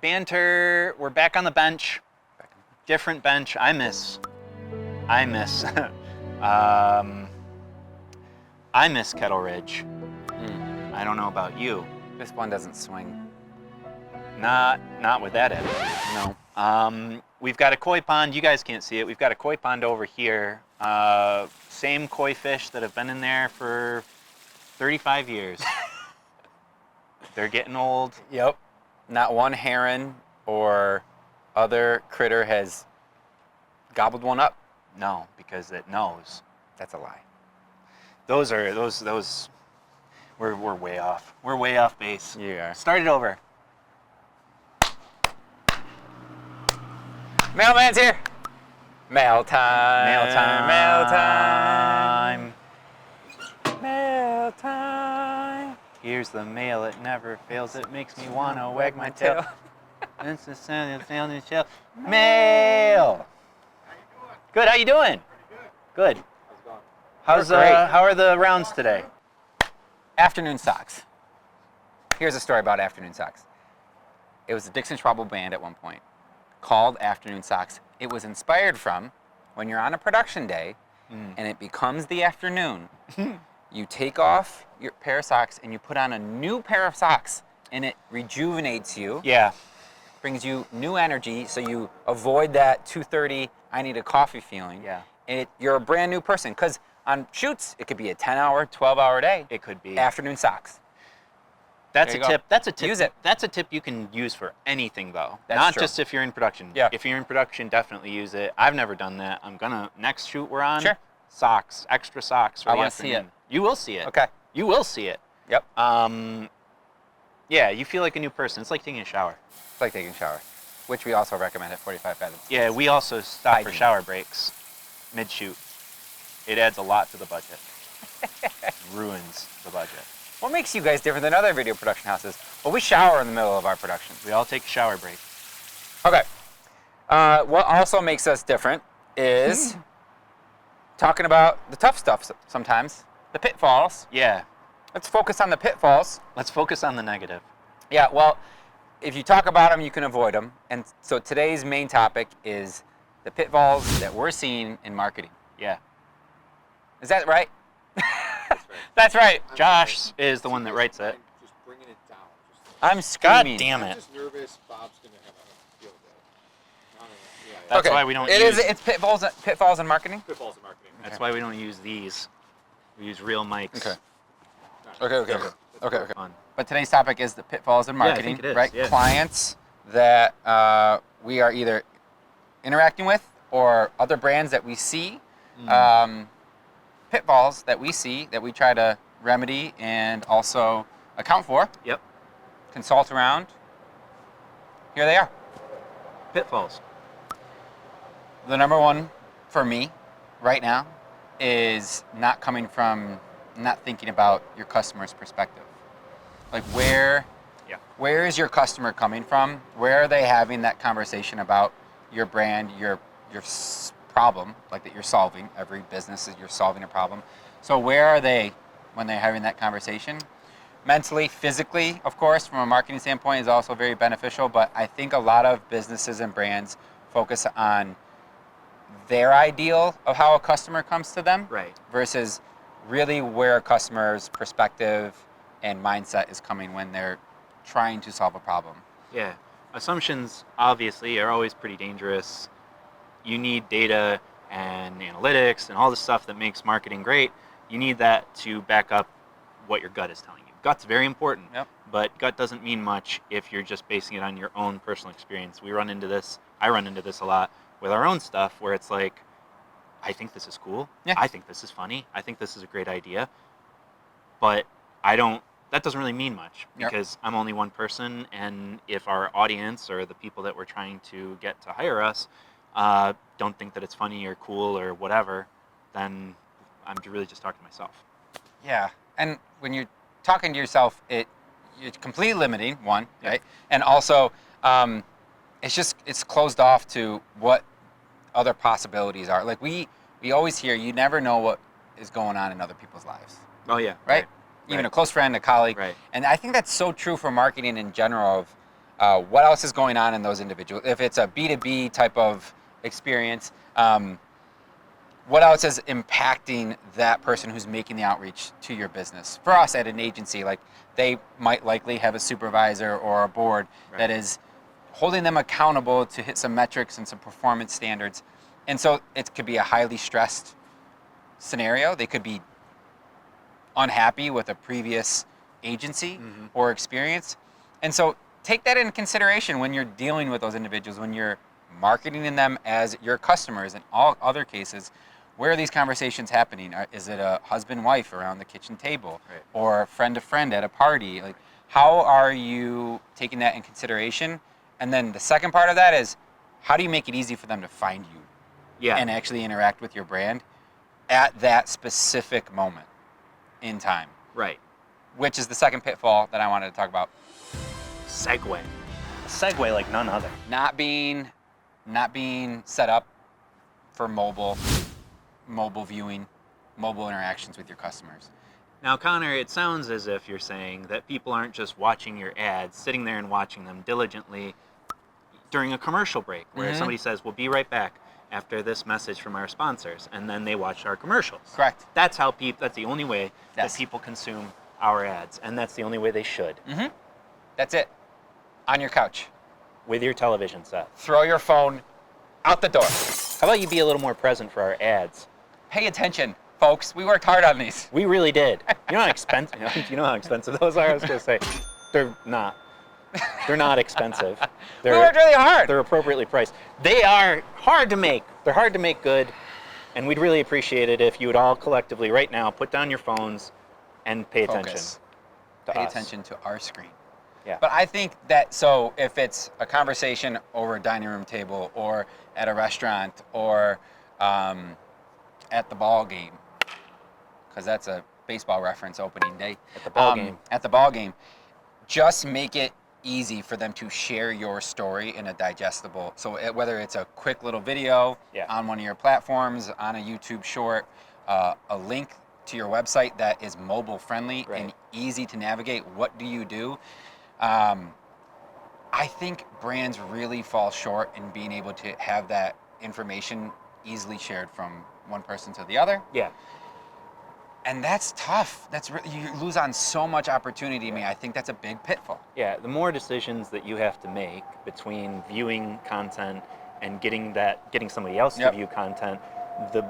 Banter. We're back on the bench. Different bench. I miss. I miss Kettle Ridge. I don't know about you. This one doesn't swing. Not with that attitude. No. We've got a koi pond. You guys can't see it. We've got a koi pond over here. Same koi fish that have been in there for 35 years. They're getting old. Yep. Not one heron or other critter has gobbled one up. No, because it knows. That's a lie. Those. We're way off. We're way off base. You are. Start it over. Mailman's here. Mail time. Mail time. Mail time. Mail time. Here's the mail. It never fails. It makes me wanna wag my tail. It's the sound of the shell. Mail. Good. How you doing? Good. How's how are the rounds today? Afternoon socks. Here's a story about afternoon socks. It was a Dixon-Schwabl band at one point called Afternoon Socks. It was inspired from when you're on a production day and it becomes the afternoon. You take off your pair of socks and you put on a new pair of socks and it rejuvenates you. Yeah. Brings you new energy so you avoid that 2:30 I need a coffee feeling. Yeah. You're a brand new person because on shoots it could be a 10-hour, 12-hour day. It could be. Afternoon socks. That's a tip. That's a tip. Use it. That's a tip you can use for anything, though. That's Not true. just if you're in production. Yeah. If you're in production, definitely use it. I've never done that. I'm gonna next shoot we're on. Sure. Socks, extra socks for I the wanna see afternoon. You will see it. Okay. You will see it. Yep. Yeah, you feel like a new person. It's like taking a shower. It's like taking a shower, which we also recommend at 45 Fathoms. Yeah, we also stop for Hygiene. shower breaks mid-shoot. It adds a lot to the budget. Ruins the budget. What makes you guys different than other video production houses? Well, we shower in the middle of our productions. We all take a shower break. Okay. What also makes us different is talking about the tough stuff sometimes, the pitfalls. Yeah. Let's focus on the pitfalls. Let's focus on the negative. Yeah, well, if you talk about them, you can avoid them. And so today's main topic is the pitfalls that we're seeing in marketing. Yeah. Is that right? That's right. That's right. Josh is the one that writes it. Just bringing it down. I'm God screaming. damn I'm it. just nervous. Bob's gonna have a field day. Yeah. That's Okay. why we don't It's pitfalls in marketing? Pitfalls in marketing. That's why we don't use these. We use real mics. Okay. Okay. Fun. But today's topic is the pitfalls in marketing, think it is, right? yeah. Clients that we are either interacting with or other brands that we see, pitfalls that we see that we try to remedy and also account for, Yep. consult around. Here they are. Pitfalls. The number one for me right now is not thinking about your customer's perspective. Like where is your customer coming from? Where are they having that conversation about your brand, your problem, like that you're solving? Every business is you're solving a problem. So where are they when they're having that conversation? Mentally, physically, of course, from a marketing standpoint is also very beneficial, but I think a lot of businesses and brands focus on their ideal of how a customer comes to them Right. versus really where a customer's perspective and mindset is coming when they're trying to solve a problem. Yeah. Assumptions, obviously, are always pretty dangerous. You need data and analytics and all the stuff that makes marketing great. You need that to back up what your gut is telling you. Gut's very important, but gut doesn't mean much if you're just basing it on your own personal experience. I run into this a lot with our own stuff where it's like, I think this is cool. Yeah. I think this is funny. I think this is a great idea. But that doesn't really mean much because I'm only one person, and if our audience or the people that we're trying to get to hire us don't think that it's funny or cool or whatever, then I'm really just talking to myself. Yeah, and when you're talking to yourself, it's completely limiting, one, right? And also, it's closed off to what other possibilities are. Like we always hear, you never know what is going on in other people's lives. Oh yeah. Right? even Right. a close friend, a colleague. Right. And I think that's so true for marketing in general of what else is going on in those individuals. If it's a B2B type of experience, what else is impacting that person who's making the outreach to your business? For us at an agency, like they might likely have a supervisor or a board Right. that is holding them accountable to hit some metrics and some performance standards. And so it could be a highly stressed scenario. They could be unhappy with a previous agency Mhm. or experience. And so take that into consideration when you're dealing with those individuals, when you're marketing in them as your customers. In all other cases, where are these conversations happening? Is it a husband-wife around the kitchen table, Right. or friend to friend at a party? Like, how are you taking that in consideration? And then the second part of that is, how do you make it easy for them to find you Yeah. and actually interact with your brand at that specific moment in time? Right. Which is the second pitfall that I wanted to talk about. Segue. A segue like none other. Not being set up for mobile viewing, mobile interactions with your customers. Now, Connor, it sounds as if you're saying that people aren't just watching your ads, sitting there and watching them diligently during a commercial break where Mhm. somebody says, we'll be right back after this message from our sponsors, and then they watch our commercials. Correct. That's the only way Yes. that people consume our ads, and that's the only way they should, Mm-hmm. That's it. On your couch. with your television set. Throw your phone out the door. How about you be a little more present for our ads? Pay attention, folks. We worked hard on these. We really did. You know how expensive? You know how expensive those are? I was gonna say, they're not. They're not expensive. We worked really hard. They're appropriately priced. They are hard to make. They're hard to make good, and we'd really appreciate it if you would all collectively right now put down your phones and pay attention. Focus. To Pay us. attention to our screen. Yeah. But I think that, so if it's a conversation over a dining room table or at a restaurant or at the ball game, because that's a baseball reference, opening day. At the ball game. At the ball game, just make it easy for them to share your story in a digestible, so whether it's a quick little video Yeah. on one of your platforms, on a YouTube short, a link to your website that is mobile friendly Right. and easy to navigate. What do you do? I think brands really fall short in being able to have that information easily shared from one person to the other. Yeah. And that's tough. You lose on so much opportunity. I mean, I think that's a big pitfall. Yeah. The more decisions that you have to make between viewing content and getting somebody else Yep. to view content, the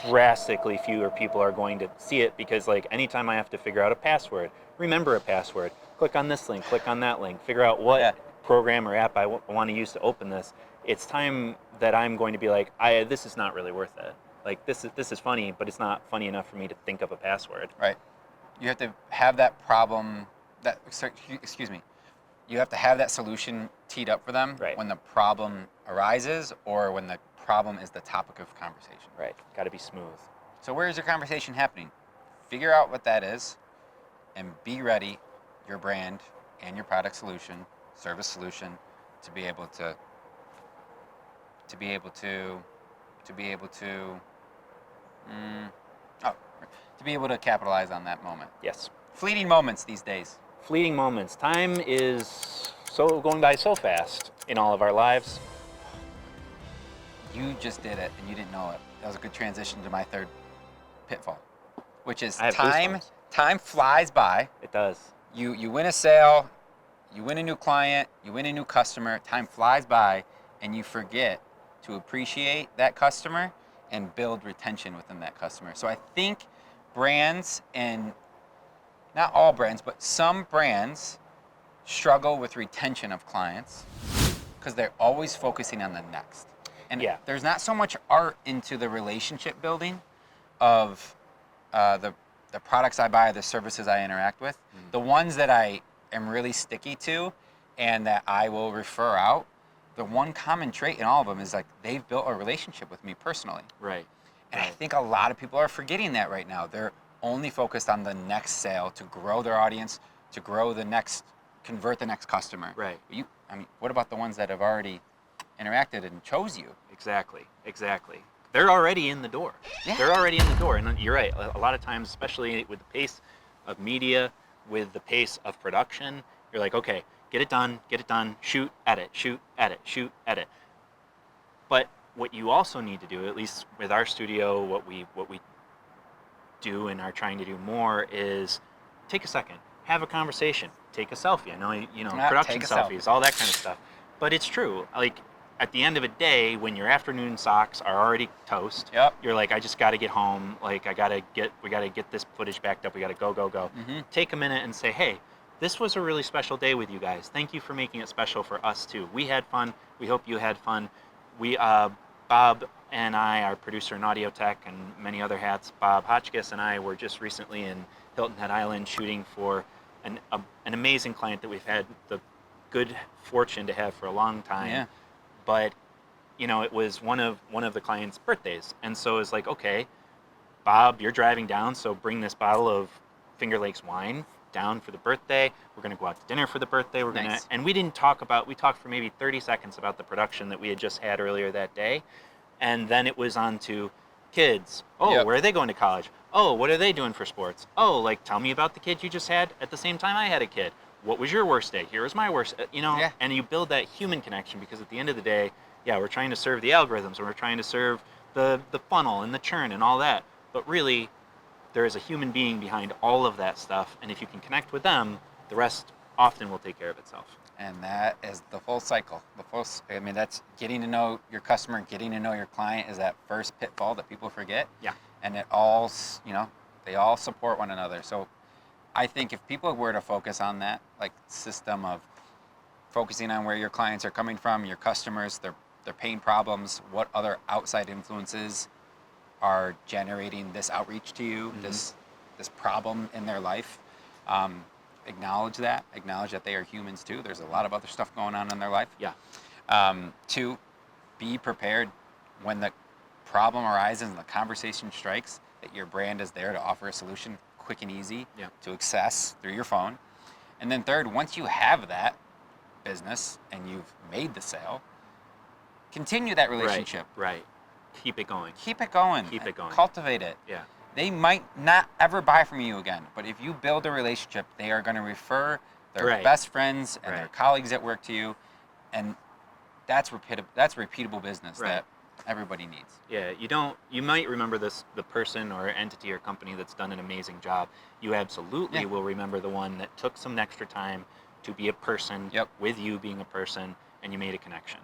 drastically fewer people are going to see it, because like anytime I have to figure out a password, remember a password, click on this link, click on that link, figure out what Yeah. program or app I want to use to open this, it's time that I'm going to be like, this is not really worth it. Like this is funny, but it's not funny enough for me to think of a password. Right. You have to have that problem, you have to have that solution teed up for them Right. when the problem arises or when the problem is the topic of conversation. Right. Got to be smooth. So where is your conversation happening? Figure out what that is and be ready, your brand and your product solution, service solution, to be able to capitalize on that moment. Yes. Fleeting moments these days. Fleeting moments. Time is going by so fast in all of our lives. You just did it and you didn't know it. That was a good transition to my third pitfall, which is I have time. goosebumps. Time flies by. It does. You win a sale, you win a new client, you win a new customer. Time flies by, and you forget to appreciate that customer and build retention within that customer. So I think brands, and not all brands, but some brands struggle with retention of clients because they're always focusing on the next. And Yeah. there's not so much art into the relationship building of the products I buy, the services I interact with. The ones that I am really sticky to and that I will refer out, the one common trait in all of them is like they've built a relationship with me personally. Right. And I think a lot of people are forgetting that right now. They're only focused on the next sale to grow their audience, to convert the next customer. Right. What about the ones that have already interacted and chose you? Exactly. They're already in the door. Yeah. They're already in the door, and you're right. A lot of times, especially with the pace of media with the pace of production. You're like, okay, get it done, shoot, edit, shoot, edit, shoot, edit. But what you also need to do, at least with our studio, what we do and are trying to do more is take a second, have a conversation, take a selfie. I know, production selfies, all that kind of stuff. But it's true. Like, at the end of a day, when your afternoon socks are already toast, Yep. you're like, I just got to get home. Like, we got to get this footage backed up. We got to go. Mm-hmm. Take a minute and say, hey, this was a really special day with you guys. Thank you for making it special for us too. We had fun. We hope you had fun. We, Bob and I, our producer and audio tech, and many other hats, Bob Hotchkiss and I were just recently in Hilton Head Island shooting for an amazing client that we've had the good fortune to have for a long time. Yeah. But, it was one of the client's birthdays. And so it's like, okay, Bob, you're driving down, so bring this bottle of Finger Lakes wine down for the birthday. We're going to go out to dinner for the birthday. Nice. And we talked for maybe 30 seconds about the production that we had just had earlier that day. And then it was on to kids. Oh, Yep. Where are they going to college? Oh, what are they doing for sports? Oh, like, tell me about the kid you just had at the same time I had a kid. What was your worst day? Here was my worst, Yeah. And you build that human connection, because at the end of the day, yeah, we're trying to serve the algorithms, and we're trying to serve the funnel and the churn and all that. But really, there is a human being behind all of that stuff. And if you can connect with them, the rest often will take care of itself. And that is the full cycle. That's getting to know your customer, getting to know your client is that first pitfall that people forget. Yeah. And it all, they all support one another. So I think if people were to focus on that, like, system of focusing on where your clients are coming from, your customers, their pain problems, what other outside influences are generating this outreach to you, Mm-hmm. this problem in their life. Acknowledge that they are humans too. There's a lot of other stuff going on in their life. Yeah. 2, be prepared when the problem arises and the conversation strikes, that your brand is there to offer a solution quick and easy to access through your phone. And then 3rd, once you have that business and you've made the sale, continue that relationship. Right. Keep it going. Keep it going. Cultivate it. Yeah. They might not ever buy from you again, but if you build a relationship, they are going to refer their Right. best friends and their Right. colleagues at work to you, and that's repeatable business Right. that everybody needs. Yeah, you might remember the person or entity or company that's done an amazing job. You absolutely will remember the one that took some extra time to be a person with you being a person, and you made a connection.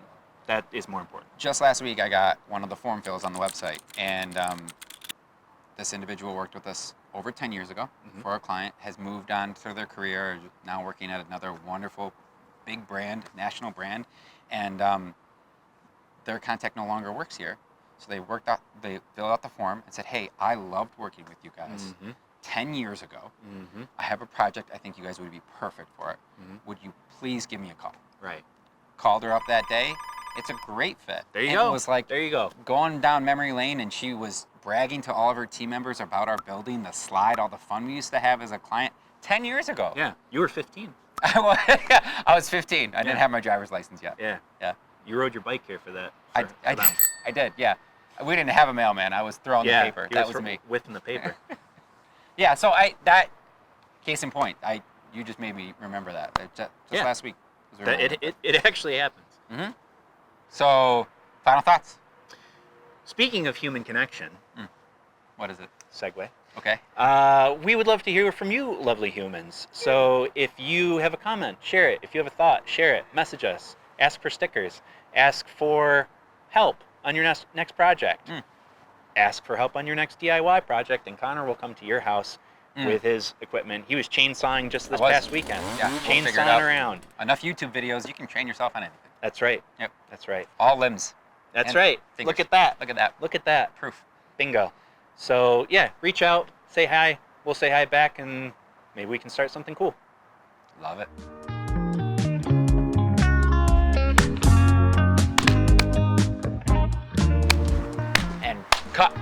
That is more important. Just last week, I got one of the form fills on the website, and this individual worked with us over 10 years ago for a client, has moved on through their career, now working at another wonderful big brand, national brand, and their contact no longer works here. So they filled out the form and said, hey, I loved working with you guys 10 years ago. I have a project. I think you guys would be perfect for it. Would you please give me a call? Right. Called her up that day. It's a great fit. There you And go. It was like there you go. going down memory lane, and she was bragging to all of her team members about our building, the slide, all the fun we used to have as a client 10 years ago. Yeah, you were 15. I was 15. I didn't have my driver's license yet. Yeah. Yeah. You rode your bike here for that. I did, yeah. We didn't have a mailman. I was throwing the paper. That was me. Whipping the paper. Yeah, so case in point, you just made me remember that. Just last week. It actually happens. So, final thoughts? Speaking of human connection. What is it? Segue. Okay. We would love to hear from you, lovely humans. So if you have a comment, share it. If you have a thought, share it. Message us. Ask for stickers. Ask for help on your next project. Ask for help on your next DIY project, and Connor will come to your house with his equipment. He was chainsawing just this past weekend. Yeah, chainsawing around. Enough YouTube videos, you can train yourself on anything. That's right. Yep. That's right. All limbs. That's And right. fingers. Look at that. Look at that. Look at that. Proof. Bingo. So yeah, reach out, say hi. We'll say hi back, and maybe we can start something cool. Love it. And cut.